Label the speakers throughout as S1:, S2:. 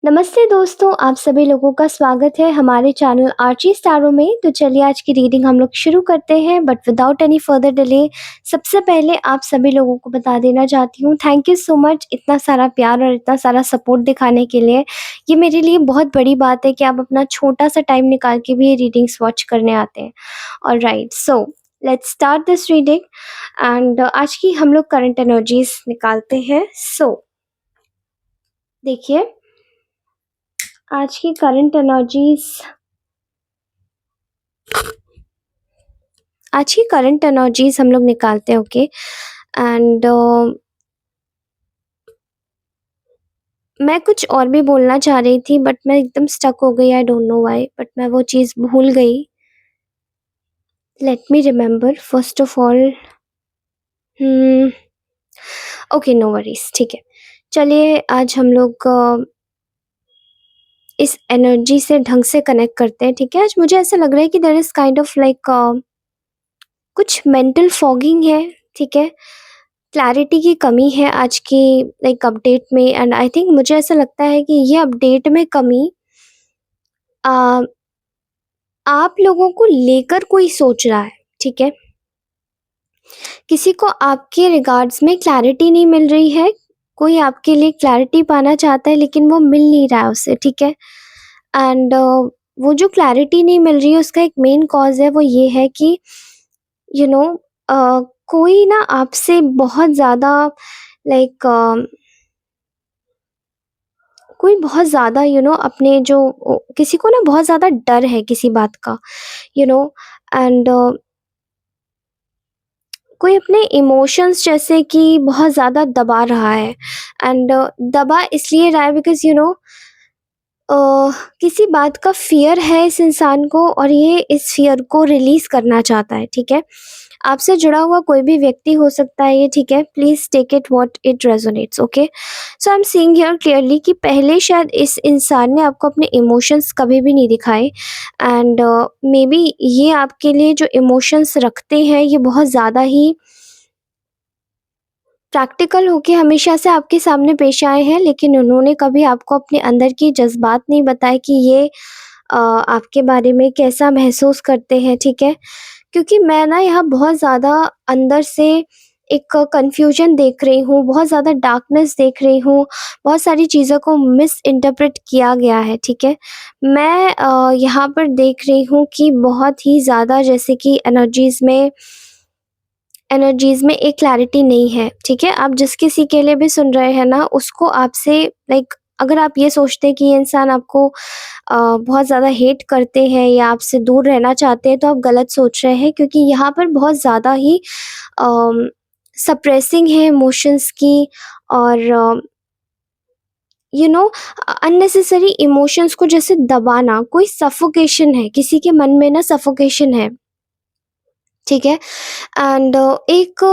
S1: नमस्ते दोस्तों, आप सभी लोगों का स्वागत है हमारे चैनल आर्ची स्टारों में। तो चलिए आज की रीडिंग हम लोग शुरू करते हैं, but without any further delay सबसे पहले आप सभी लोगों को बता देना चाहती हूँ, थैंक यू सो मच इतना सारा प्यार और इतना सारा सपोर्ट दिखाने के लिए। ये मेरे लिए बहुत बड़ी बात है कि आप अपना छोटा सा टाइम निकाल के भी ये रीडिंग्स वॉच करने आते हैं। Alright, so let's start this reading and आज की हम लोग करंट एनर्जीज निकालते हैं। देखिए, आज की करंट एनर्जीज हम लोग निकालते हैं। ओके, एंड मैं कुछ और भी बोलना चाह रही थी, बट मैं एकदम स्टक हो गई। I don't know why, but मैं वो चीज़ भूल गई। Let me remember first of all. Okay, no worries, ठीक है। चलिए आज हम लोग इस एनर्जी से ढंग से कनेक्ट करते हैं। ठीक है, आज मुझे ऐसा लग रहा है कि there is kind of like कुछ मेंटल फॉगिंग है। ठीक है, क्लैरिटी की कमी है आज की लाइक अपडेट में, एंड आई थिंक मुझे ऐसा लगता है कि ये अपडेट में कमी आ, आप लोगों को लेकर कोई सोच रहा है। ठीक है, किसी को आपके रिगार्ड्स में क्लैरिटी नहीं मिल रही है। कोई आपके लिए क्लैरिटी पाना चाहता है लेकिन वो मिल नहीं रहा है उसे। ठीक है, एंड वो जो क्लैरिटी नहीं मिल रही है उसका एक मेन कॉज है, वो ये है कि यू नो कोई ना आपसे बहुत ज़्यादा लाइक कोई बहुत ज़्यादा अपने जो किसी को ना बहुत ज़्यादा डर है किसी बात का, यू नो एंड कोई अपने इमोशंस जैसे कि बहुत ज़्यादा दबा रहा है। एंड दबा इसलिए रहा है बिकॉज किसी बात का फियर है इस इंसान को, और ये इस फियर को रिलीज करना चाहता है। ठीक है, आपसे जुड़ा हुआ कोई भी व्यक्ति हो सकता है ये। ठीक है, please take it what it resonates. Okay, so I am seeing here clearly कि पहले शायद इस इंसान ने आपको अपने इमोशंस कभी भी नहीं दिखाए, एंड मे बी ये आपके लिए जो इमोशंस रखते हैं ये बहुत ज़्यादा ही प्रैक्टिकल होके हमेशा से आपके सामने पेश आए हैं, लेकिन उन्होंने कभी आपको अपने अंदर की जज़्बात नहीं बताए कि ये आपके बारे में कैसा महसूस करते हैं। ठीक है, क्योंकि मैं ना यहाँ बहुत ज़्यादा अंदर से एक कन्फ्यूजन देख रही हूँ, बहुत ज़्यादा डार्कनेस देख रही हूँ, बहुत सारी चीज़ों को मिस इंटरप्रेट किया गया है। ठीक है, मैं यहाँ पर देख रही हूँ कि बहुत ही ज़्यादा जैसे कि एनर्जीज़ में एक क्लैरिटी नहीं है। ठीक है, आप जिस किसी के लिए भी सुन रहे हैं ना, उसको आपसे लाइक अगर आप ये सोचते हैं कि ये इंसान आपको बहुत ज़्यादा हेट करते हैं या आपसे दूर रहना चाहते हैं, तो आप गलत सोच रहे हैं, क्योंकि यहाँ पर बहुत ज़्यादा ही सप्रेसिंग है इमोशंस की, और अननेसेसरी इमोशंस को जैसे दबाना, कोई सफोकेशन है किसी के मन में ना, सफोकेशन है। ठीक है, एंड एक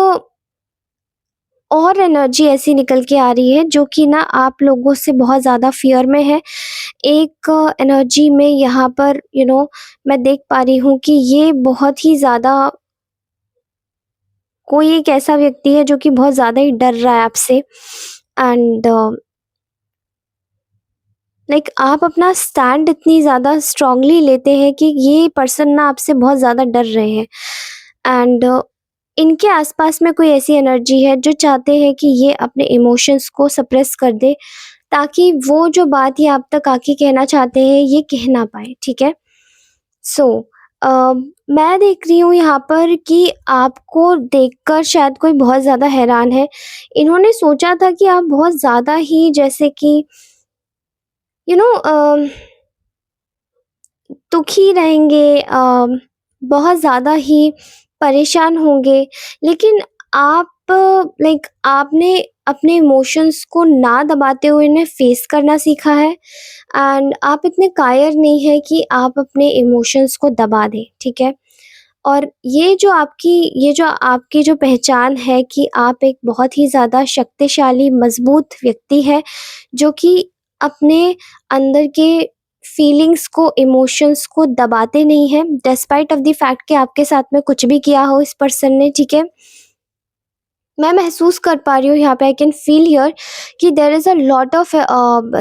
S1: और एनर्जी ऐसी निकल के आ रही है जो कि ना आप लोगों से बहुत ज़्यादा फ़ियर में है। एक एनर्जी में यहाँ पर मैं देख पा रही हूँ कि ये बहुत ही ज़्यादा कोई एक ऐसा व्यक्ति है जो कि बहुत ज़्यादा ही डर रहा है आपसे, एंड लाइक आप अपना स्टैंड इतनी ज़्यादा स्ट्रांगली लेते हैं कि ये पर्सन ना आपसे बहुत ज़्यादा डर रहे हैं, एंड इनके आसपास में कोई ऐसी एनर्जी है जो चाहते हैं कि ये अपने इमोशंस को सप्रेस कर दे, ताकि वो जो बात ये आप तक आके कहना चाहते हैं ये कह ना पाए। ठीक है, सो मैं देख रही हूँ यहाँ पर कि आपको देखकर शायद कोई बहुत ज़्यादा हैरान है। इन्होंने सोचा था कि आप बहुत ज़्यादा ही जैसे कि यू नो दुखी रहेंगे, बहुत ज़्यादा ही परेशान होंगे, लेकिन आप लाइक आपने अपने इमोशंस को ना दबाते हुए इन्हें फेस करना सीखा है, एंड आप इतने कायर नहीं है कि आप अपने इमोशंस को दबा दें। ठीक है, और ये जो आपकी जो पहचान है कि आप एक बहुत ही ज़्यादा शक्तिशाली मजबूत व्यक्ति है, जो कि अपने अंदर के फीलिंग्स को, इमोशंस को दबाते नहीं हैं, डिस्पाइट ऑफ द फैक्ट कि आपके साथ में कुछ भी किया हो इस पर्सन ने। ठीक है, मैं महसूस कर पा रही हूँ यहाँ पे, आई कैन फील हियर कि there is a lot of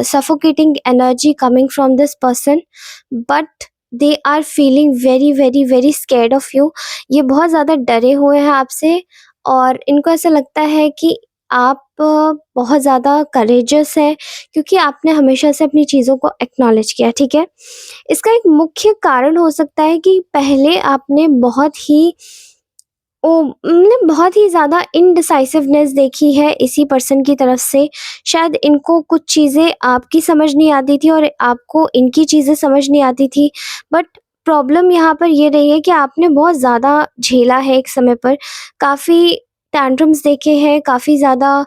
S1: suffocating energy coming from this person, but they are feeling very very very scared of you. ये बहुत ज़्यादा डरे हुए हैं आपसे, और इनको ऐसा लगता है कि आप बहुत ज़्यादा करेजियस हैं, क्योंकि आपने हमेशा से अपनी चीज़ों को एक्नॉलेज किया, ठीक है। इसका एक मुख्य कारण हो सकता है कि पहले आपने बहुत ही ज़्यादा इनडिसाइसिवनेस देखी है इसी पर्सन की तरफ से। शायद इनको कुछ चीज़ें आपकी समझ नहीं आती थी और आपको इनकी चीज़ें समझ नहीं आती थी। बट प्रॉब्लम यहाँ पर ये रही है कि आपने बहुत ज़्यादा झेला है एक समय पर, काफ़ी टैंट्रम्स देखे हैं, काफ़ी ज़्यादा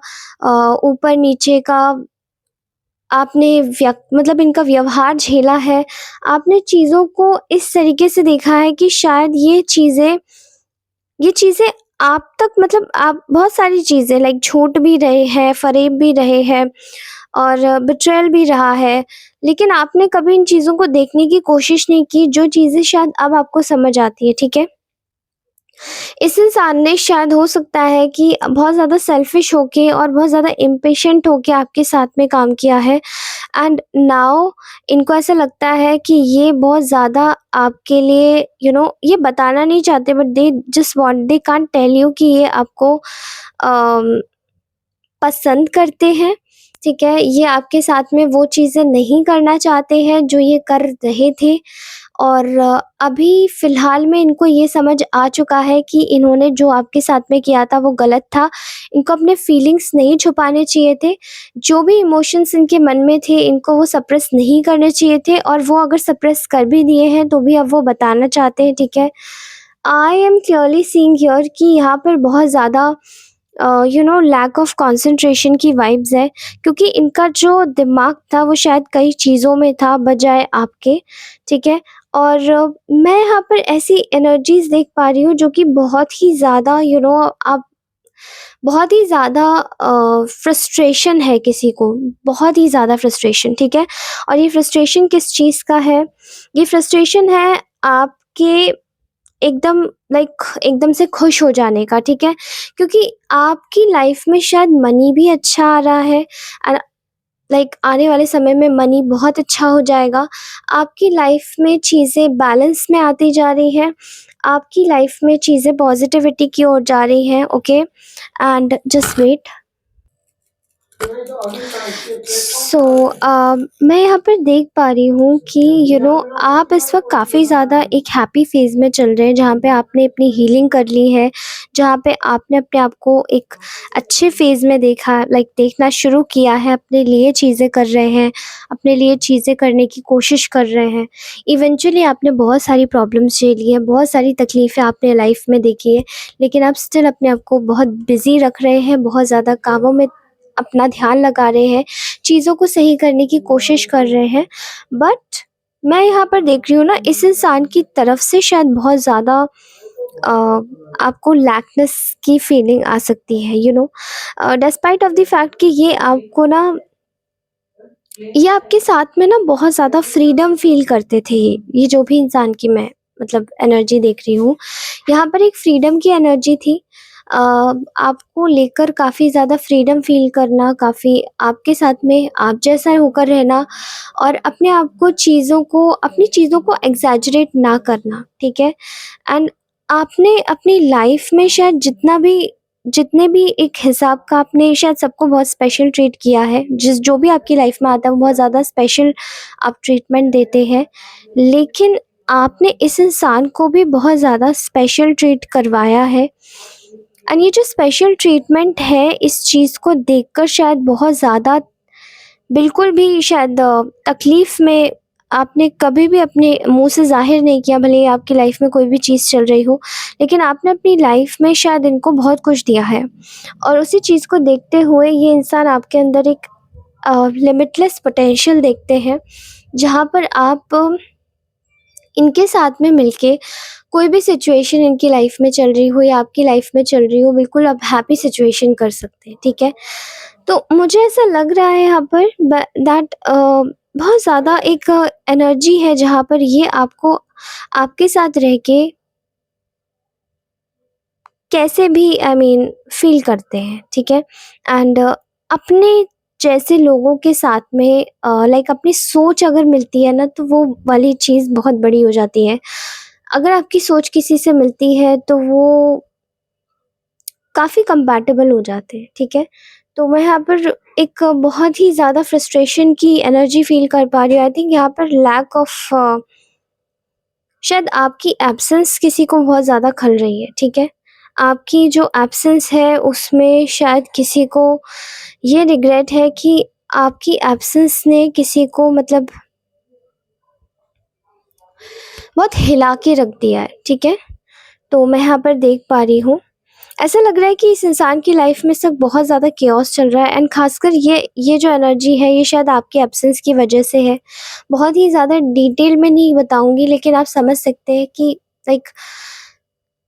S1: ऊपर-नीचे का आपने मतलब इनका व्यवहार झेला है। आपने चीज़ों को इस तरीके से देखा है कि शायद ये चीज़ें आप तक, मतलब आप बहुत सारी चीज़ें लाइक झूठ भी रहे हैं, फ़रेब भी रहे हैं और बिट्रेयल भी रहा है, लेकिन आपने कभी इन चीज़ों को देखने की कोशिश नहीं की, जो चीज़ें शायद अब आपको समझ आती है, ठीक है? इस इंसान ने शायद हो सकता है कि बहुत ज़्यादा सेल्फिश होके और बहुत ज़्यादा इम्पेशेंट होके आपके साथ में काम किया है, एंड नाउ इनको ऐसा लगता है कि ये बहुत ज़्यादा आपके लिए ये बताना नहीं चाहते, but they just want, they can't tell you कि ये आपको अम, पसंद करते हैं, ठीक है? ये आपके साथ में वो चीज़ें नहीं करना चाहते हैं जो ये कर रहे थे, और अभी फ़िलहाल में इनको ये समझ आ चुका है कि इन्होंने जो आपके साथ में किया था वो गलत था। इनको अपने फीलिंग्स नहीं छुपाने चाहिए थे। जो भी इमोशंस इनके मन में थे, इनको वो सप्रेस नहीं करने चाहिए थे, और वो अगर सप्रेस कर भी दिए हैं तो भी अब वो बताना चाहते हैं, ठीक है? I am clearly seeing here कि यहाँ पर बहुत ज़्यादा लैक ऑफ कंसंट्रेशन की वाइब्स है, क्योंकि इनका जो दिमाग था वो शायद कई चीज़ों में था बजाय आपके, ठीक है? और मैं यहाँ पर ऐसी एनर्जीज़ देख पा रही हूँ जो कि बहुत ही ज़्यादा आप बहुत ही ज़्यादा फ्रस्ट्रेशन है किसी को, बहुत ही ज़्यादा फ्रस्ट्रेशन, ठीक है? और ये फ्रस्ट्रेशन किस चीज़ का है? ये फ्रस्ट्रेशन है आपके एकदम एकदम से खुश हो जाने का, ठीक है? क्योंकि आपकी लाइफ में शायद मनी भी अच्छा आ रहा है, आने वाले समय में मनी बहुत अच्छा हो जाएगा। आपकी लाइफ में चीज़ें बैलेंस में आती जा रही हैं, आपकी लाइफ में चीज़ें पॉजिटिविटी की ओर जा रही हैं, okay? And just wait. So मैं यहाँ पर देख पा रही हूँ कि आप इस वक़्त काफ़ी ज़्यादा एक हैप्पी फ़ेज़ में चल रहे हैं, जहाँ पे आपने अपनी हीलिंग कर ली है, जहाँ पे आपने अपने आप को एक अच्छे फ़ेज़ में देखना शुरू किया है, अपने लिए चीज़ें कर रहे हैं, अपने लिए चीज़ें करने की कोशिश कर रहे हैं। इवेंचुअली आपने बहुत सारी प्रॉब्लम्स झेली हैं, बहुत सारी तकलीफ़ें आपने लाइफ़ में देखी है, लेकिन आप स्टिल अपने आप को बहुत बिज़ी रख रहे हैं, बहुत ज़्यादा कामों में अपना ध्यान लगा रहे हैं, चीज़ों को सही करने की कोशिश कर रहे हैं। बट मैं यहाँ पर देख रही हूँ ना, इस इंसान की तरफ से शायद बहुत ज़्यादा अ, आपको लैकनेस की फीलिंग आ सकती है, डिस्पाइट ऑफ द फैक्ट कि ये आपके साथ में ना बहुत ज़्यादा फ्रीडम फ़ील करते थे। ये जो भी इंसान की मैं मतलब एनर्जी देख रही हूँ, यहाँ पर एक फ्रीडम की एनर्जी थी। अ, आपको लेकर काफ़ी ज़्यादा फ्रीडम फ़ील करना, काफ़ी आपके साथ में आप जैसा होकर रहना, और अपनी चीज़ों को एक्ज़ैजरेट ना करना, ठीक है? एंड आपने अपनी लाइफ़ में शायद जितने भी एक हिसाब का आपने शायद सबको बहुत स्पेशल ट्रीट किया है, जो भी आपकी लाइफ में आता है वो बहुत ज़्यादा स्पेशल आप ट्रीटमेंट देते हैं। लेकिन आपने इस इंसान को भी बहुत ज़्यादा स्पेशल ट्रीट करवाया है, एंड ये जो स्पेशल ट्रीटमेंट है, इस चीज़ को देखकर शायद बहुत ज़्यादा बिल्कुल भी शायद तकलीफ़ में आपने कभी भी अपने मुँह से ज़ाहिर नहीं किया, भले ही आपकी लाइफ में कोई भी चीज़ चल रही हो, लेकिन आपने अपनी लाइफ में शायद इनको बहुत कुछ दिया है। और उसी चीज़ को देखते हुए ये इंसान आपके अंदर एक लिमिटलेस पोटेंशियल देखते हैं, जहाँ पर आप इनके साथ में मिलके कोई भी सिचुएशन इनकी लाइफ में चल रही हो या आपकी लाइफ में चल रही हो, बिल्कुल आप हैप्पी सिचुएशन कर सकते हैं, ठीक है? तो मुझे ऐसा लग रहा है यहाँ पर दैट बहुत ज़्यादा एक एनर्जी है, जहाँ पर ये आपको आपके साथ रह के कैसे भी फ़ील करते हैं, ठीक है? एंड अपने जैसे लोगों के साथ में अपनी सोच अगर मिलती है ना, तो वो वाली चीज़ बहुत बड़ी हो जाती है। अगर आपकी सोच किसी से मिलती है तो वो काफ़ी कंपैटिबल हो जाते हैं, ठीक है? तो मैं यहाँ पर एक बहुत ही ज़्यादा फ्रस्ट्रेशन की एनर्जी फ़ील कर पा रही हूँ। आई थिंक यहाँ पर लैक ऑफ शायद आपकी एब्सेंस किसी को बहुत ज़्यादा खल रही है, ठीक है? आपकी जो एब्सेंस है उसमें शायद किसी को ये रिग्रेट है कि आपकी एब्सेंस ने किसी को मतलब बहुत हिला के रख दिया है, ठीक है? तो मैं यहाँ पर देख पा रही हूँ, ऐसा लग रहा है कि इस इंसान की लाइफ में सब बहुत ज़्यादा केओस चल रहा है एंड ख़ासकर ये जो एनर्जी है ये शायद आपके एब्सेंस की वजह से है। बहुत ही ज़्यादा डिटेल में नहीं बताऊँगी, लेकिन आप समझ सकते हैं कि लाइक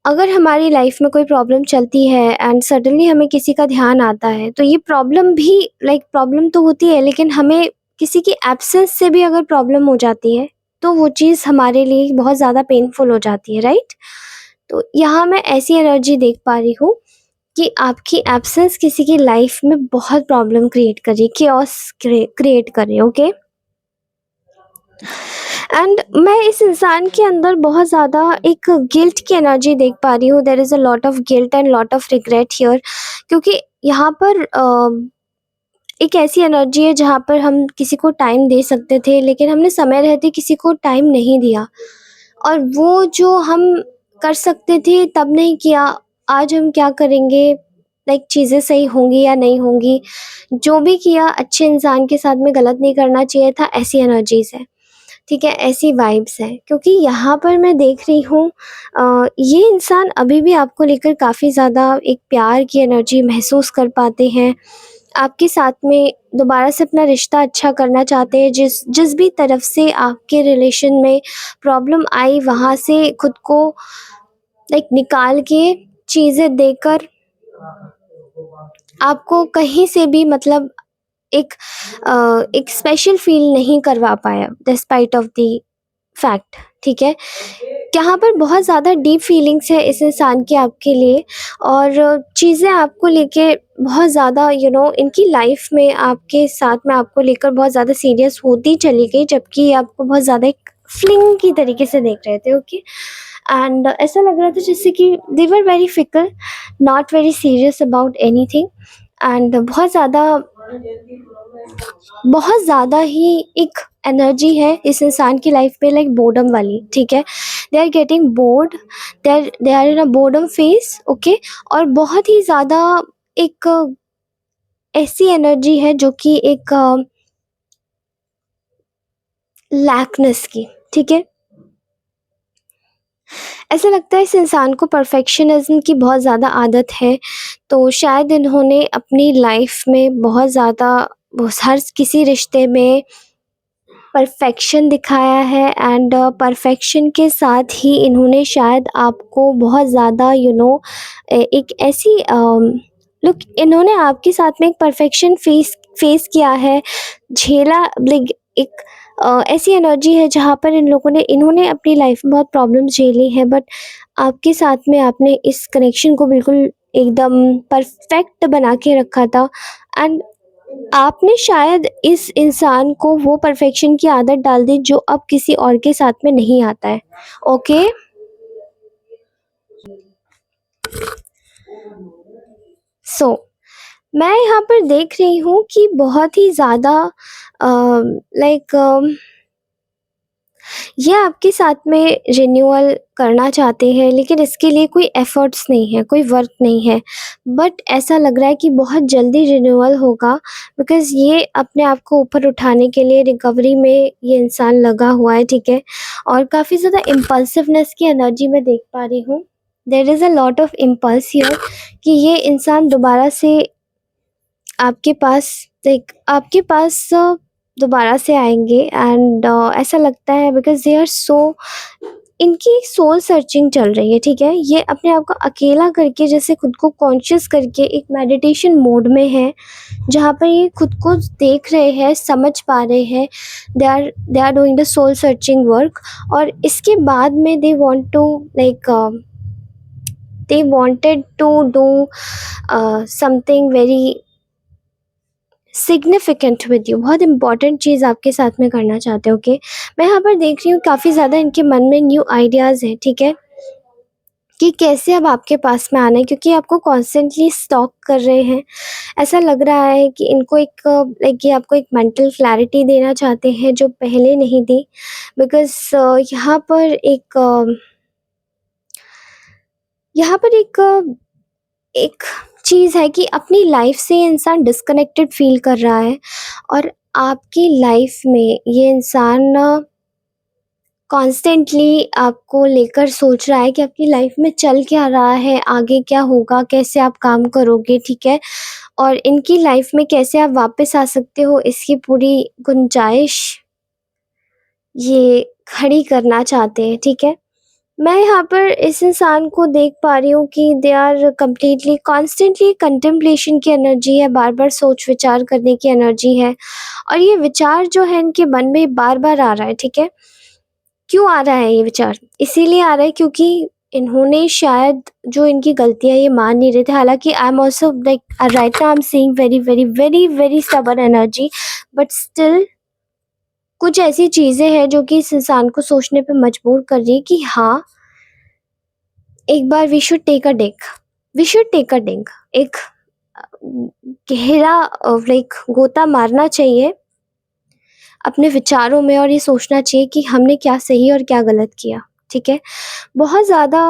S1: अगर हमारी लाइफ में कोई प्रॉब्लम चलती है एंड सडनली हमें किसी का ध्यान आता है, तो ये प्रॉब्लम भी प्रॉब्लम तो होती है, लेकिन हमें किसी की एब्सेंस से भी अगर प्रॉब्लम हो जाती है, तो वो चीज़ हमारे लिए बहुत ज़्यादा पेनफुल हो जाती है, राइट? तो यहाँ मैं ऐसी एनर्जी देख पा रही हूँ कि आपकी एब्सेंस किसी की लाइफ में बहुत प्रॉब्लम क्रिएट कर रही है, केओस क्रिएट कर रही है, ओके? एंड मैं इस इंसान के अंदर बहुत ज़्यादा एक गिल्ट की एनर्जी देख पा रही हूँ। There is a lot of guilt and lot of regret here, क्योंकि यहाँ पर एक ऐसी एनर्जी है जहाँ पर हम किसी को टाइम दे सकते थे, लेकिन हमने समय रहते किसी को टाइम नहीं दिया, और वो जो हम कर सकते थे तब नहीं किया, आज हम क्या करेंगे? चीज़ें सही होंगी या नहीं होंगी? जो भी किया अच्छे इंसान के साथ में गलत नहीं करना चाहिए था, ऐसी एनर्जीज़ है। ठीक है, ऐसी वाइब्स हैं, क्योंकि यहाँ पर मैं देख रही हूँ ये इंसान अभी भी आपको लेकर काफ़ी ज़्यादा एक प्यार की एनर्जी महसूस कर पाते हैं। आपके साथ में दोबारा से अपना रिश्ता अच्छा करना चाहते हैं, जिस जिस भी तरफ से आपके रिलेशन में प्रॉब्लम आई वहाँ से खुद को निकाल के चीज़ें देकर आपको कहीं से भी एक एक स्पेशल फ़ील नहीं करवा पाया डिस्पाइट ऑफ द फैक्ट, ठीक है? यहाँ पर बहुत ज़्यादा डीप फीलिंग्स है इस इंसान की आपके लिए, और चीज़ें आपको लेके बहुत ज़्यादा इनकी लाइफ में आपके साथ में आपको लेकर बहुत ज़्यादा सीरियस होती चली गई, जबकि ये आपको बहुत ज़्यादा एक फ्लिंग की तरीके से देख रहे थे, ओके? एंड ऐसा लग रहा था जैसे कि they were very fickle, not very serious about anything, and बहुत ज़्यादा ही एक एनर्जी है इस इंसान की लाइफ में, बोर्डम वाली, ठीक है? They are getting bored, they are in a boredom phase, okay? और बहुत ही ज़्यादा एक ऐसी एनर्जी है जो कि एक लैकनेस की, ठीक है? ऐसा लगता है इस इंसान को परफेक्शनिज़्म की बहुत ज़्यादा आदत है, तो शायद इन्होंने अपनी लाइफ में बहुत ज़्यादा हर किसी रिश्ते में परफेक्शन दिखाया है, एंड परफेक्शन के साथ ही इन्होंने शायद आपको बहुत ज़्यादा एक ऐसी लुक इन्होंने आपके साथ में एक परफेक्शन फेस फेस किया है, झेला, एक ऐसी एनर्जी है जहाँ पर इन्होंने अपनी लाइफ में बहुत प्रॉब्लम्स झेली हैं, बट आपके साथ में आपने इस कनेक्शन को बिल्कुल एकदम परफेक्ट बना के रखा था, एंड आपने शायद इस इंसान को वो परफेक्शन की आदत डाल दी जो अब किसी और के साथ में नहीं आता है, ओके? सो मैं यहाँ पर देख रही हूँ कि बहुत ही ज़्यादा लाइक ये आपके साथ में रिन्यूअल करना चाहते हैं, लेकिन इसके लिए कोई एफ़र्ट्स नहीं है, कोई वर्क नहीं है। बट ऐसा लग रहा है कि बहुत जल्दी रिन्यूअल होगा, बिकॉज़ ये अपने आप को ऊपर उठाने के लिए रिकवरी में ये इंसान लगा हुआ है, ठीक है? और काफ़ी ज़्यादा इम्पल्सिवनेस की एनर्जी मैं देख पा रही हूँ। There is a lot of impulse here कि ये इंसान दोबारा से आपके पास आपके पास दोबारा से आएँगे, एंड ऐसा लगता है बिकॉज़ दे आर सो इनकी सोल सर्चिंग चल रही है, ठीक है? ये अपने आप को अकेला करके जैसे खुद को कॉन्शियस करके एक मेडिटेशन मोड में है, जहाँ पर ये खुद को देख रहे हैं, समझ पा रहे हैं। They are doing the soul searching work, और इसके बाद में they want to they wanted to do something very significant with you, बहुत इंपॉर्टेंट चीज़ आपके साथ में करना चाहते हो। ओके, मैं यहाँ पर देख रही हूँ काफ़ी ज़्यादा इनके मन में न्यू आइडियाज़ हैं, ठीक है, कि कैसे अब आपके पास में आना है, क्योंकि आपको कॉन्स्टेंटली स्टॉक कर रहे हैं। ऐसा लग रहा है कि इनको एक लाइक ये आपको एक मेंटल क्लैरिटी देना चाहते हैं जो पहले नहीं दी। बिकॉज़ यहाँ पर एक चीज़ है कि अपनी लाइफ से ये इंसान डिस्कनेक्टेड फ़ील कर रहा है, और आपकी लाइफ में ये इंसान कॉन्स्टेंटली आपको लेकर सोच रहा है कि आपकी लाइफ में चल क्या रहा है, आगे क्या होगा, कैसे आप काम करोगे, ठीक है? और इनकी लाइफ में कैसे आप वापस आ सकते हो, इसकी पूरी गुंजाइश ये खड़ी करना चाहते हैं, ठीक है? मैं यहाँ पर इस इंसान को देख पा रही हूँ कि they are completely constantly contemplation की एनर्जी है, बार-बार सोच-विचार करने की एनर्जी है, और ये विचार जो है इनके मन में बार-बार आ रहा है, ठीक है? क्यों आ रहा है ये विचार? इसीलिए आ रहा है क्योंकि इन्होंने शायद जो इनकी गलतियाँ ये मान नहीं रहे थे। हालाँकि I am also like right now I am seeing very, very, very, very stubborn energy, but still कुछ ऐसी चीज़ें हैं जो कि इस इंसान को सोचने पे मजबूर कर रही है कि हाँ, एक बार we should take a dig, we should take a dig. एक गहरा लाइक गोता मारना चाहिए अपने विचारों में, और ये सोचना चाहिए कि हमने क्या सही और क्या गलत किया, ठीक है? बहुत ज़्यादा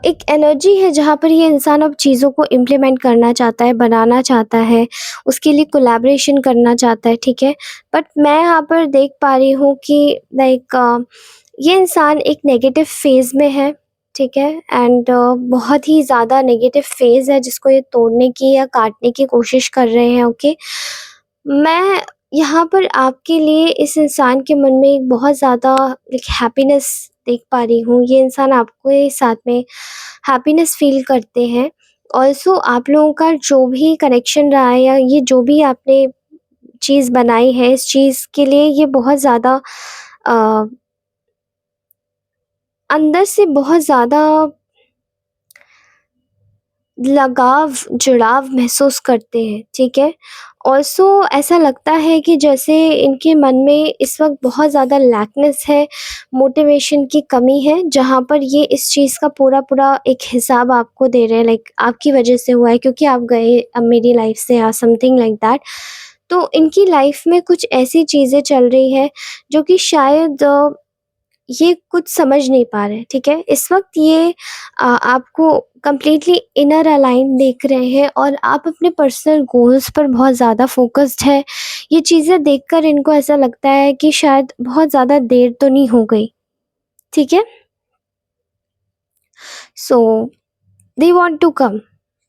S1: एक एनर्जी है जहाँ पर ये इंसान अब चीज़ों को इम्प्लीमेंट करना चाहता है, बनाना चाहता है, उसके लिए कोलैबोरेशन करना चाहता है, ठीक है? बट मैं यहाँ पर देख पा रही हूँ कि लाइक ये इंसान एक नेगेटिव फ़ेज़ में है, ठीक है? एंड बहुत ही ज़्यादा नेगेटिव फ़ेज़ है जिसको ये तोड़ने की या काटने की कोशिश कर रहे हैं, ओके? मैं यहाँ पर आपके लिए इस इंसान के मन में एक बहुत ज़्यादा एक हैप्पीनेस देख पा रही हूँ। ये इंसान आपके साथ में हैप्पीनेस फ़ील करते हैं। ऑल्सो आप लोगों का जो भी कनेक्शन रहा है या ये जो भी आपने चीज़ बनाई है, इस चीज़ के लिए ये बहुत ज़्यादा अ, अंदर से बहुत ज़्यादा लगाव, जुड़ाव महसूस करते हैं, ठीक है? ऑल्सो ऐसा लगता है कि जैसे इनके मन में इस वक़्त बहुत ज़्यादा लैकनेस है, मोटिवेशन की कमी है, जहाँ पर ये इस चीज़ का पूरा-पूरा एक हिसाब आपको दे रहे हैं, लाइक आपकी वजह से हुआ है क्योंकि आप गए अब मेरी लाइफ़ से, या समथिंग लाइक दैट। तो इनकी लाइफ़ में कुछ ऐसी चीज़ें चल रही हैं जो कि शायद ये कुछ समझ नहीं पा रहे हैं, ठीक है? इस वक़्त ये आपको कंप्लीटली इनर अलाइन देख रहे हैं, और आप अपने पर्सनल गोल्स पर बहुत ज़्यादा फ़ोकस्ड है। ये चीज़ें देखकर इनको ऐसा लगता है कि शायद बहुत ज़्यादा देर तो नहीं हो गई, ठीक है? So they want to come,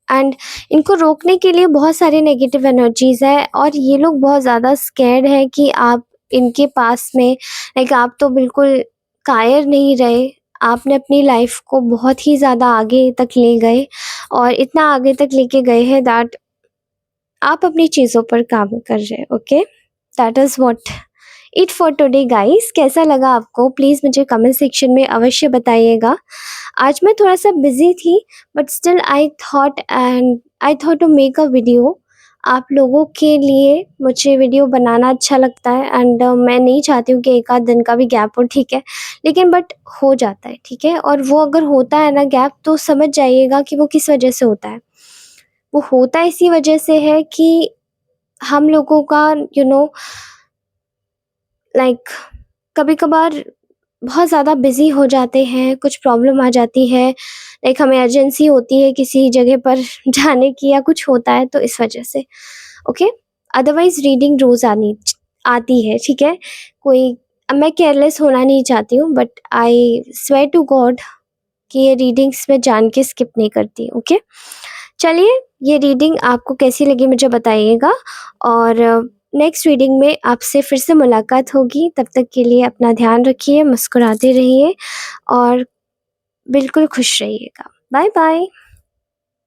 S1: and इनको रोकने के लिए बहुत सारे नेगेटिव एनर्जीज़ है, और ये लोग बहुत ज़्यादा स्कैर्ड हैं कि आप इनके पास में लाइक आप तो बिल्कुल कायर नहीं रहे। आपने अपनी लाइफ़ को बहुत ही ज़्यादा आगे तक ले गए, और इतना आगे तक लेके गए हैं दैट आप अपनी चीज़ों पर काम कर रहे हैं, okay? That is what it for today guys. कैसा लगा आपको? प्लीज़ मुझे कमेंट सेक्शन में अवश्य बताइएगा। आज मैं थोड़ा-सा बिज़ी थी, but still I thought to make a video. आप लोगों के लिए मुझे वीडियो बनाना अच्छा लगता है, एंड मैं नहीं चाहती हूँ कि 1 आध दिन का भी गैप हो, ठीक है? लेकिन बट हो जाता है, ठीक है? और वो अगर होता है ना गैप, तो समझ जाइएगा कि वो किस वजह से होता है। वो होता इसी वजह से है कि हम लोगों का लाइक कभी-कभार बहुत ज़्यादा बिज़ी हो जाते हैं, कुछ प्रॉब्लम आ जाती है, लाइक हमें अर्जेंसी होती है किसी जगह पर जाने की, या कुछ होता है तो इस वजह से, ओके? अदरवाइज़ रीडिंग रोज़ आती है, ठीक है? कोई अब मैं केयरलेस होना नहीं चाहती हूँ, but I swear to God कि ये रीडिंग्स मैं जान के स्किप नहीं करती, ओके? चलिए, ये रीडिंग आपको कैसी लगी मुझे बताइएगा, और नेक्स्ट रीडिंग में आपसे फिर से मुलाकात होगी। तब तक के लिए अपना ध्यान रखिए, मुस्कुराते रहिए, और बिल्कुल खुश रहिएगा। Bye bye.